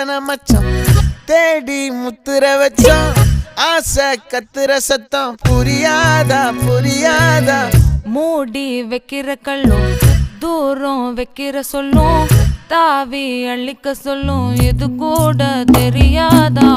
வாசனை மச்சம் தேடி முத்துற வச்சோம் ஆசை கத்துற சத்தம் புரியாதா புரியாதா மூடி வைக்கிற கல்லும் தூரம் வைக்கிற சொல்லும் தாவி அள்ளிக்க சொல்லும் இது கூட தெரியாதா